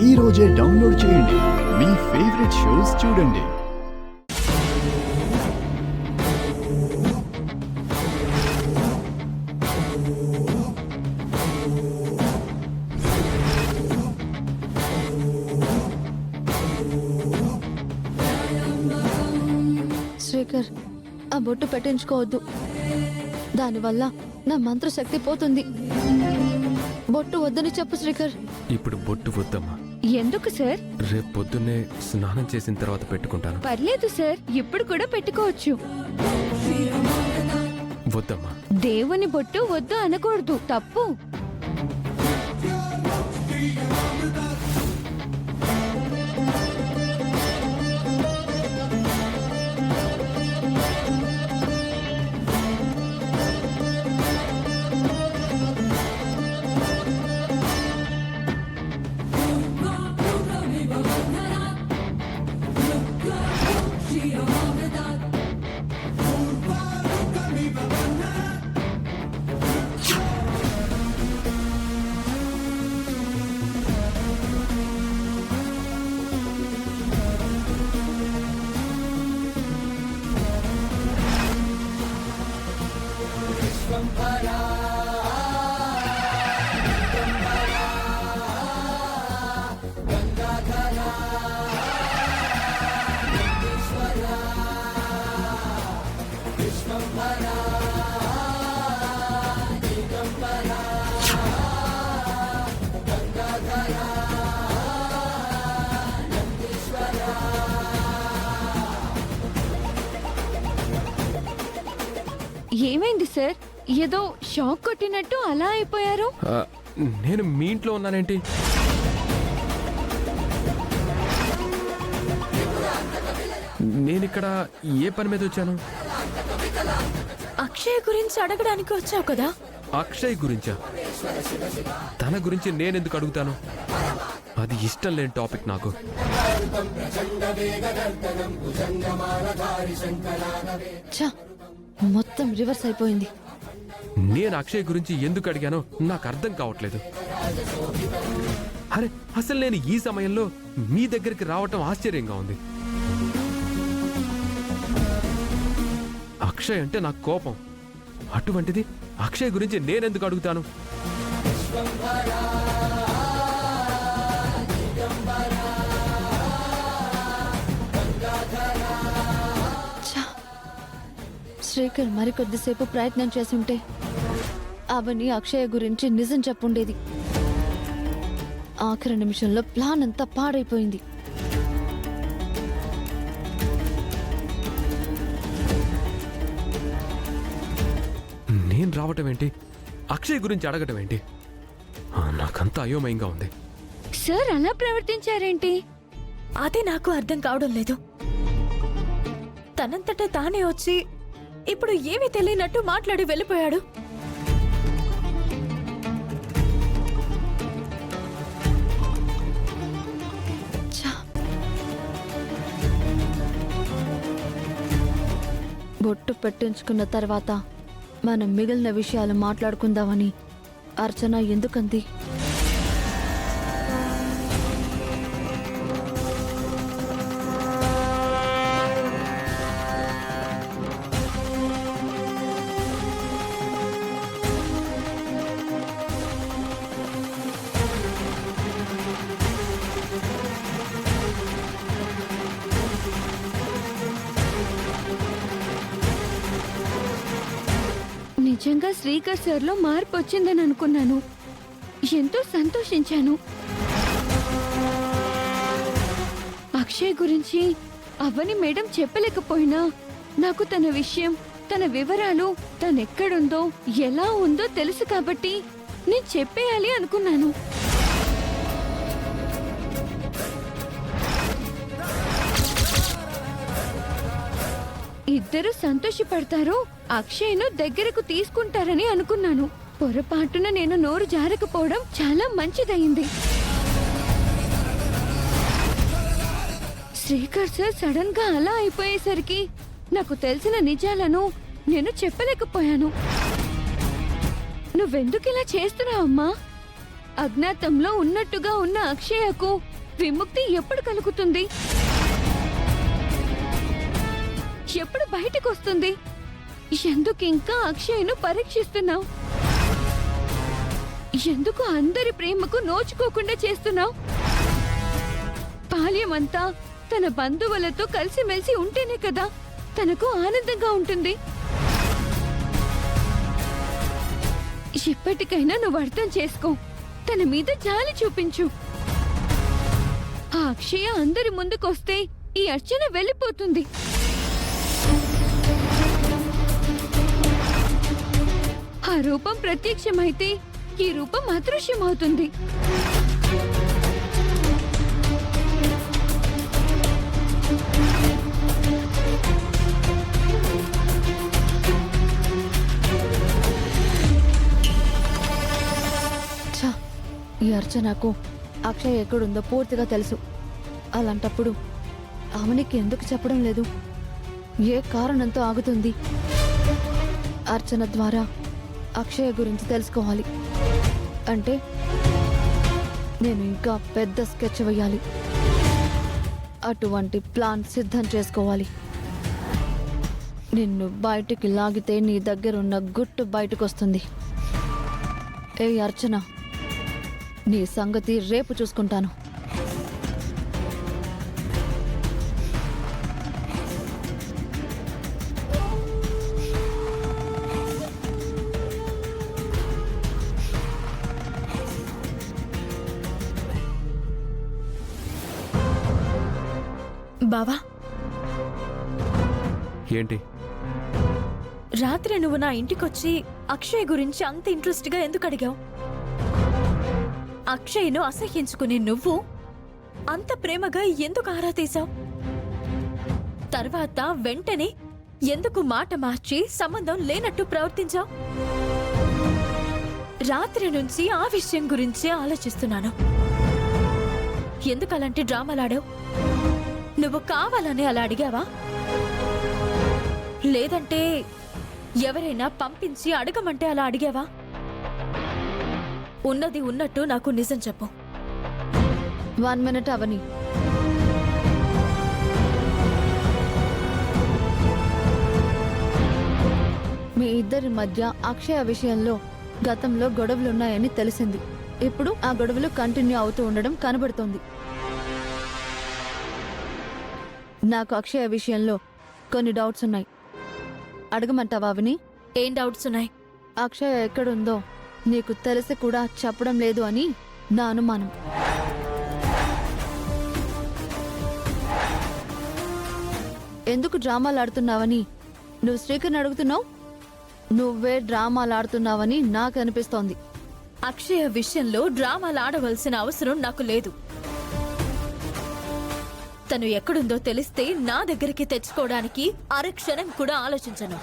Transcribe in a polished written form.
ఈ రోజే డౌన్లోడ్ చేయండి. మీ ఫేవరెట్ షోస్ చూడండి. శ్రీకర్, ఆ బొట్టు పెట్టించుకోవద్దు. దానివల్ల నా మంత్రశక్తి పోతుంది. బొట్టు వద్దని చెప్పు శ్రీకర్. ఇప్పుడు బొట్టు వద్దమ్మా. ఎందుకు సార్? రేపు పొద్దున్నే స్నానం చేసిన తర్వాత పెట్టుకుంటాను. పర్లేదు సార్, ఇప్పుడు కూడా పెట్టుకోవచ్చు. వద్దమ్మా. దేవుని బొట్టు వద్దు అనకూడదు, తప్పు. ఏమైంది సార్? ఏదో షాక్ కొట్టినట్టు అలా అయిపోయారు. నేను మీ ఇంట్లో ఉన్నానేంటి? నేనిక్కడ ఏ పని మీద వచ్చాను? అక్షయ్ గురించి అడగడానికి వచ్చావు కదా. అక్షయ్ గురించా? తన గురించి నేనెందుకు అడుగుతాను? అది ఇష్టం లేని టాపిక్ నాకు. మొత్తం రివర్స్ అయిపోయింది. నేను అక్షయ్ గురించి ఎందుకు అడిగానో నాకు అర్థం కావట్లేదు. అరే, అసలు నేను ఈ సమయంలో మీ దగ్గరికి రావటం ఆశ్చర్యంగా ఉంది. అక్షయ్ అంటే నాకు కోపం. అటువంటిది అక్షయ్ గురించి నేనెందుకు అడుగుతాను? శ్రీకర్ మరికొద్దిసేపు ప్రయత్నం చేసుంటే అవని అక్షయ్ గురించి నిజం చెప్పుండేది. ఆఖరి నిమిషంలో ప్లాన్ అంతా పాడైపోయింది. నేను రావటం ఏంటి? అక్షయ్ గురించి అడగటం ఏంటి? నాకంతా అయోమయంగా ఉంది. సార్ అలా ప్రవర్తించారేంటి? అదే నాకు అర్థం కావడం లేదు. తనంతటా తానే వచ్చి ఇప్పుడు ఏమీ తెలియనట్టు మాట్లాడి వెళ్ళిపోయాడు. బొట్టు పెట్టించుకున్న తర్వాత మనం మిగిలిన విషయాలు మాట్లాడుకుందామని అర్చన ఎందుకంది? నిజంగా శ్రీకర్ సార్లో మార్పు వచ్చిందని అనుకున్నాను. ఎంతో సంతోషించాను. అక్షయ్ గురించి అవని మేడం చెప్పలేకపోయినా నాకు తన విషయం, తన వివరాలు, తనెక్కడుందో, ఎలా ఉందో తెలుసు కాబట్టి నేను చెప్పేయాలి అనుకున్నాను. ఇద్దరు సంతోషపడతారు, అక్షయ్ను దగ్గరకు తీసుకుంటారని అనుకున్నాను. పొరపాటున నేను నోరు జారకపోవడం చాలా మంచిదయింది. శ్రీకర్ సార్ సడన్ గా అలా అయిపోయేసరికి నాకు తెలిసిన నిజాలను నేను చెప్పలేకపోయాను. నువ్వెందుకు ఇలా చేస్తున్నావమ్మా? అజ్ఞాతంలో ఉన్నట్టుగా ఉన్న అక్షయకు విముక్తి ఎప్పుడు కలుగుతుంది? ఎప్పుడు బయటకు వస్తుంది? ఎందుకు ఇంకా అక్షయ్ను పరీక్షిస్తున్నావు? ఎందుకు అందరి ప్రేమకు నోచుకోకుండా చేస్తున్నావు? బాల్యమంతా తన బంధువులతో కలిసిమెలిసి ఉంటేనే కదా తనకు ఆనందంగా ఉంటుంది. ఇప్పటికైనా నువ్వు అర్థం చేసుకో. తన మీద జాలి చూపించు. ఆ అక్షయ అందరి ముందుకొస్తే ఈ అర్చన వెళ్ళిపోతుంది. ఆ రూపం ప్రత్యక్షమైతే ఈ రూపం అదృశ్యమవుతుంది. ఛా, ఈ అర్చనకు అక్షయ్ ఎక్కడుందో పూర్తిగా తెలుసు. అలాంటప్పుడు ఆమెనికి ఎందుకు చెప్పడం లేదు? ఏ కారణంతో ఆగుతుంది? అర్చన ద్వారా అక్షయ్ గురించి తెలుసుకోవాలి. అంటే నేను ఇంకా పెద్ద స్కెచ్ వేయాలి. అటువంటి ప్లాన్ సిద్ధం చేసుకోవాలి. నిన్ను బయటికి లాగితే నీ దగ్గరున్న గుట్టు బయటకు వస్తుంది. ఏ అర్చన, నీ సంగతి రేపు చూసుకుంటాను. బావా, ఏంటి? రాత్రి నువ్వు నా ఇంటికొచ్చి అక్షయ్ గురించి అంత ఇంట్రెస్ట్ గా ఎందుకు అడిగావు? అక్షయ్ను అసహ్యించుకునే నువ్వు అంత ప్రేమగా ఎందుకు ఆరా తీశావు? తర్వాత వెంటనే ఎందుకు మాట మార్చి సంబంధం లేనట్టు ప్రవర్తించావు? రాత్రి నుంచి ఆ విషయం గురించే ఆలోచిస్తున్నాను. ఎందుకు అలాంటి డ్రామాలాడావు? నువ్వు కావాలని అలా అడిగావా? లేదంటే ఎవరైనా పంపించి అడగమంటే అలా అడిగావా? ఉన్నది ఉన్నట్టు నాకు నిజం చెప్పు. 1 minute అవని. మీ ఇద్దరి మధ్య అక్షయ విషయంలో గతంలో గొడవలున్నాయని తెలిసింది. ఇప్పుడు ఆ గొడవలు కంటిన్యూ అవుతూ ఉండడం కనబడుతోంది. నాకు అక్షయ విషయంలో కొన్ని డౌట్స్ ఉన్నాయి. అడగమంటావా అవని? ఏం డౌట్స్ ఉన్నాయి? అక్షయ ఎక్కడుందో నీకు తెలిసి కూడా చెప్పడం లేదు అని నా అనుమానం. ఎందుకు డ్రామాలు ఆడుతున్నావని నువ్వు శ్రీకర్ని అడుగుతున్నావు? నువ్వే డ్రామాలు ఆడుతున్నావని నాకు అనిపిస్తోంది. అక్షయ విషయంలో డ్రామాలు ఆడవలసిన అవసరం నాకు లేదు. తను ఎక్కడుందో తెలిస్తే నా దగ్గరికి తెచ్చుకోవడానికి అరక్షణం కూడా ఆలోచించను.